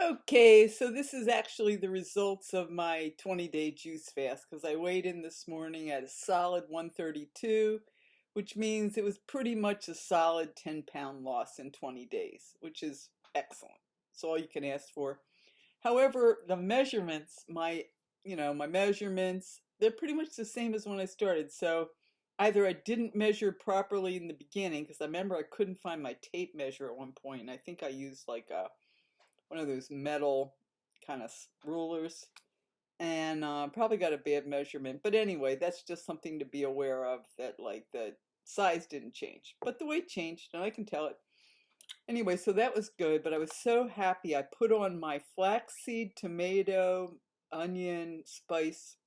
Okay, so this is actually the results of my 20-day juice fast because I weighed in this morning at a solid 132, which means it was pretty much a solid 10-pound loss in 20 days, which is excellent. It's all you can ask for. However, the measurements, my measurements, they're pretty much the same as when I started. So either I didn't measure properly in the beginning because I remember I couldn't find my tape measure at one point, and I think I used like a one of those metal kind of rulers, and probably got a bad measurement. But anyway, that's just something to be aware of, that like the size didn't change, but the weight changed, and I can tell it. Anyway, so that was good, but I was so happy. I put on my flaxseed, tomato, onion, spice,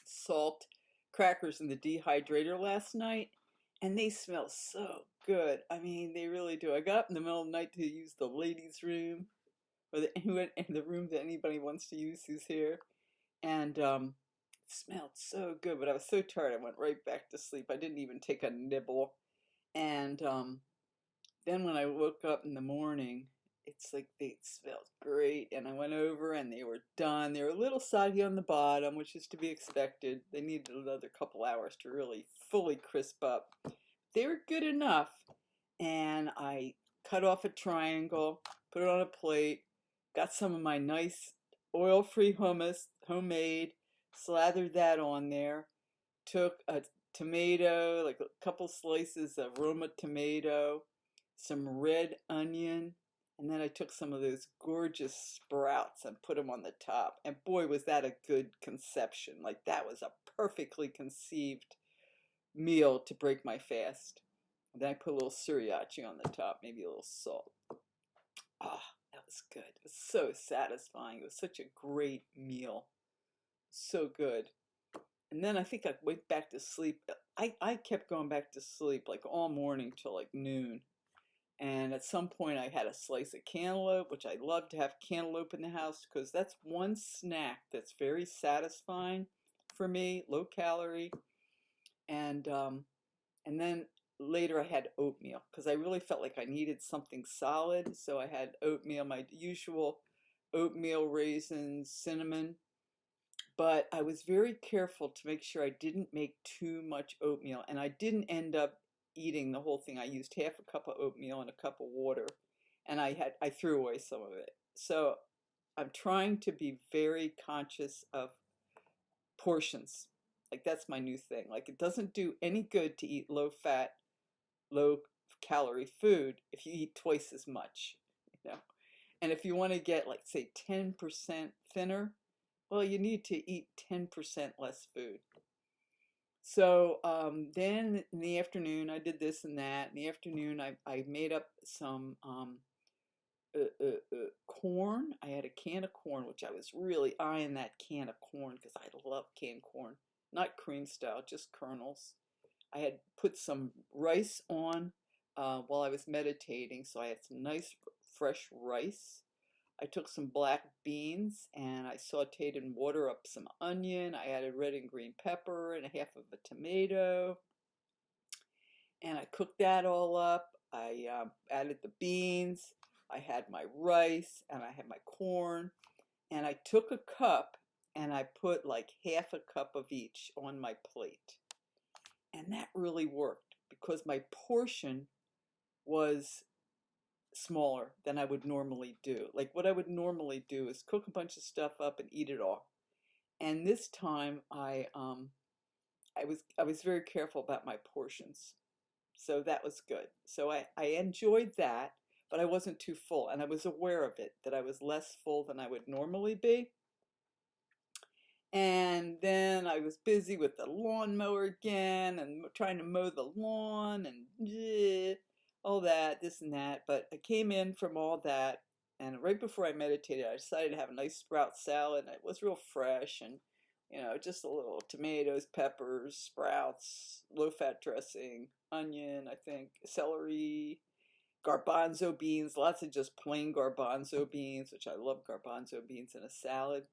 salt, crackers in the dehydrator last night, and they smell so good. I mean, they really do. I got up in the middle of the night to use the ladies' room, or the room that anybody wants to use who's here. And it smelled so good, but I was so tired I went right back to sleep. I didn't even take a nibble. And then when I woke up in the morning, it's like they smelled great. And I went over and they were done. They were a little soggy on the bottom, which is to be expected. They needed another couple hours to really fully crisp up. They were good enough. And I cut off a triangle, put it on a plate, got some of my nice oil-free hummus, homemade, slathered that on there, took a tomato, like a couple slices of Roma tomato, some red onion, and then I took some of those gorgeous sprouts and put them on the top. And boy, was that a good conception. Like that was a perfectly conceived meal to break my fast. And then I put a little sriracha on the top, maybe a little salt. Ah, that was good. It was so satisfying. It was such a great meal. So good. And then I think I went back to sleep. I kept going back to sleep like all morning till like noon. And at some point I had a slice of cantaloupe, which I love to have cantaloupe in the house because that's one snack that's very satisfying for me, low calorie. And then later I had oatmeal because I really felt like I needed something solid. So I had oatmeal, my usual oatmeal, raisins, cinnamon. But I was very careful to make sure I didn't make too much oatmeal. And I didn't end up eating the whole thing. I used half a cup of oatmeal and a cup of water. And I threw away some of it. So I'm trying to be very conscious of portions. Like that's my new thing. Like it doesn't do any good to eat low fat, low calorie food if you eat twice as much, you know. And if you want to get like say 10% thinner, well, you need to eat 10% less food. So then in the afternoon, I did this and that. In the afternoon, I made up some corn. I had a can of corn, which I was really eyeing that can of corn because I love canned corn. Not cream style, just kernels. I had put some rice on while I was meditating, so I had some nice fresh rice. I took some black beans and I sauteed in water up some onion. I added red and green pepper and a half of a tomato. And I cooked that all up. I added the beans. I had my rice and I had my corn. And I took a cup and I put like half a cup of each on my plate. And that really worked because my portion was smaller than I would normally do. Like what I would normally do is cook a bunch of stuff up and eat it all. And this time I was very careful about my portions. So that was good. So I enjoyed that, but I wasn't too full. And I was aware of it, that I was less full than I would normally be. And then I was busy with the lawnmower again and trying to mow the lawn and all that, this and that. But I came in from all that, and right before I meditated, I decided to have a nice sprout salad. And it was real fresh and, just a little tomatoes, peppers, sprouts, low-fat dressing, onion, I think, celery, garbanzo beans, lots of just plain garbanzo beans, which I love garbanzo beans in a salad.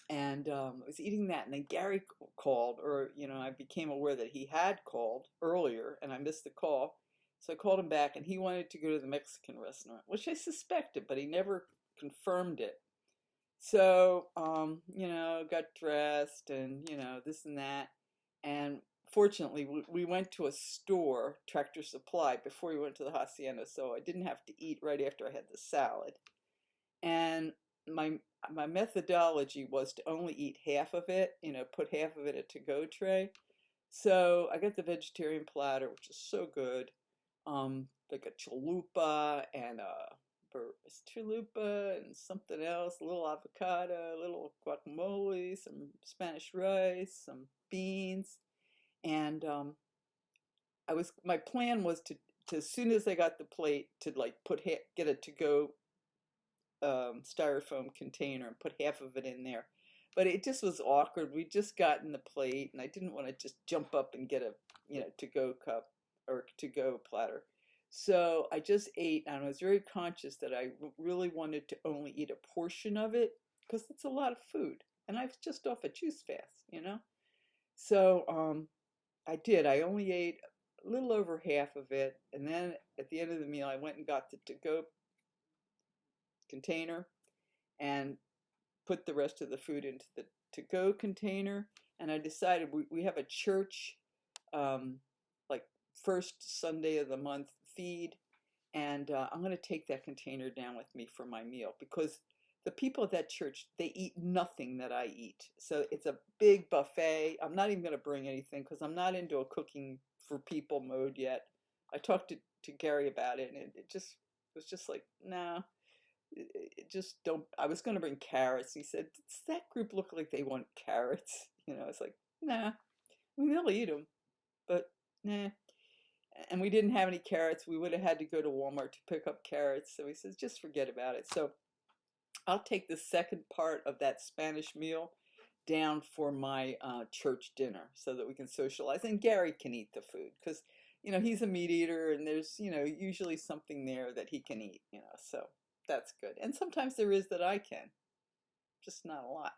And I was eating that, and then Gary called, or, I became aware that he had called earlier, and I missed the call. So I called him back, and he wanted to go to the Mexican restaurant, which I suspected, but he never confirmed it. So, got dressed and, this and that. And fortunately, we went to a store, Tractor Supply, before we went to the hacienda. So I didn't have to eat right after I had the salad. And my my methodology was to only eat half of it, put half of it in a to-go tray. So I got the vegetarian platter, which is so good. Like a chalupa and chalupa and something else, a little avocado, a little guacamole, some Spanish rice, some beans, and my plan was to as soon as I got the plate to like get it to go styrofoam container and put half of it in there. But it just was awkward. We just gotten the plate, and I didn't want to just jump up and get a to-go cup or to-go platter. So I just ate, and I was very conscious that I really wanted to only eat a portion of it because it's a lot of food, and I was just off a juice fast. So I did. I only ate a little over half of it, and then at the end of the meal, I went and got the to-go container and put the rest of the food into the to-go container. And I decided we have a church, like first Sunday of the month feed, and I'm going to take that container down with me for my meal because the people at that church, they eat nothing that I eat. So it's a big buffet. I'm not even going to bring anything because I'm not into a cooking for people mode yet. I talked to Gary about it, and it was just like, nah. Just don't. I was going to bring carrots. He said, does that group look like they want carrots? It's like, nah. I mean, they'll eat them, but nah. And we didn't have any carrots. We would have had to go to Walmart to pick up carrots. So he says, just forget about it. So I'll take the second part of that Spanish meal down for my church dinner so that we can socialize. And Gary can eat the food because, he's a meat eater and there's, usually something there that he can eat, so that's good. And sometimes there is that I can, just not a lot.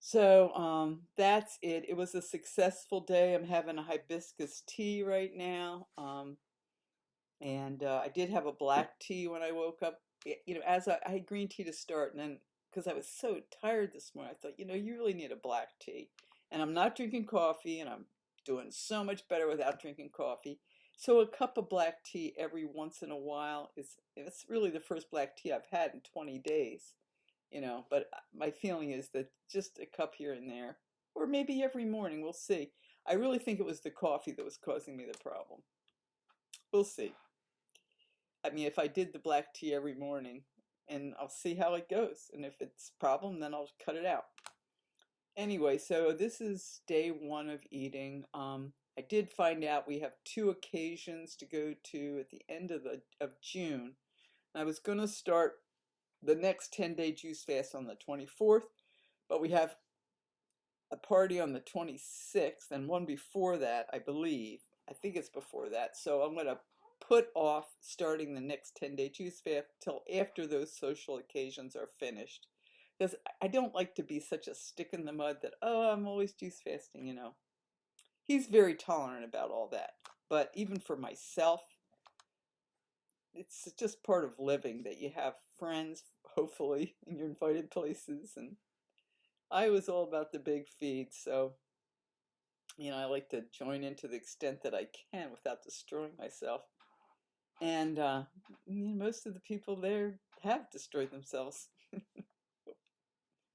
So that's it. It was a successful day. I'm having a hibiscus tea right now. And I did have a black tea when I woke up. As I had green tea to start, and then because I was so tired this morning, I thought, you really need a black tea. And I'm not drinking coffee, and I'm doing so much better without drinking coffee. So a cup of black tea every once in a while it's really the first black tea I've had in 20 days, but my feeling is that just a cup here and there, or maybe every morning, we'll see. I really think it was the coffee that was causing me the problem. We'll see. I mean, if I did the black tea every morning, and I'll see how it goes. And if it's a problem, then I'll cut it out. Anyway, so this is day one of eating. I did find out we have 2 occasions to go to at the end of June. I was going to start the next 10-day juice fast on the 24th, but we have a party on the 26th and one before that, I believe. I think it's before that. So I'm going to put off starting the next 10-day juice fast till after those social occasions are finished. Because I don't like to be such a stick in the mud that, oh, I'm always juice fasting, He's very tolerant about all that. But even for myself, it's just part of living that you have friends, hopefully, and you're invited places. And I was all about the big feed, so, I like to join in to the extent that I can without destroying myself. And most of the people there have destroyed themselves.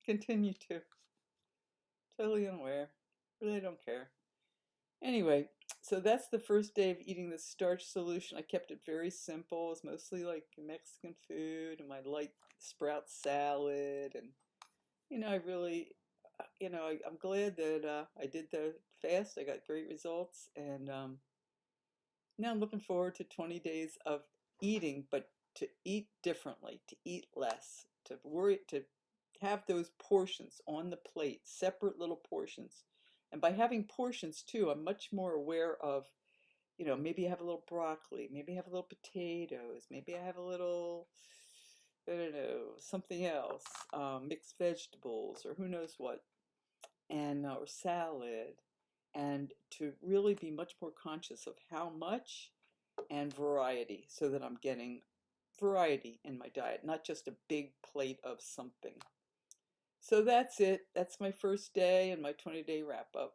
Continue to. Totally unaware. Really don't care. Anyway, so that's the first day of eating the starch solution. I kept it very simple. It's mostly like Mexican food and my light sprout salad. And, I really, I'm glad that I did the fast. I got great results. And now I'm looking forward to 20 days of eating, but to eat differently, to eat less, to have those portions on the plate, separate little portions. And by having portions too, I'm much more aware of, maybe I have a little broccoli, maybe I have a little potatoes, maybe I have a little, I don't know, something else, mixed vegetables or who knows what, and or salad, and to really be much more conscious of how much and variety so that I'm getting variety in my diet, not just a big plate of something. So that's it. That's my first day and my 20-day wrap up.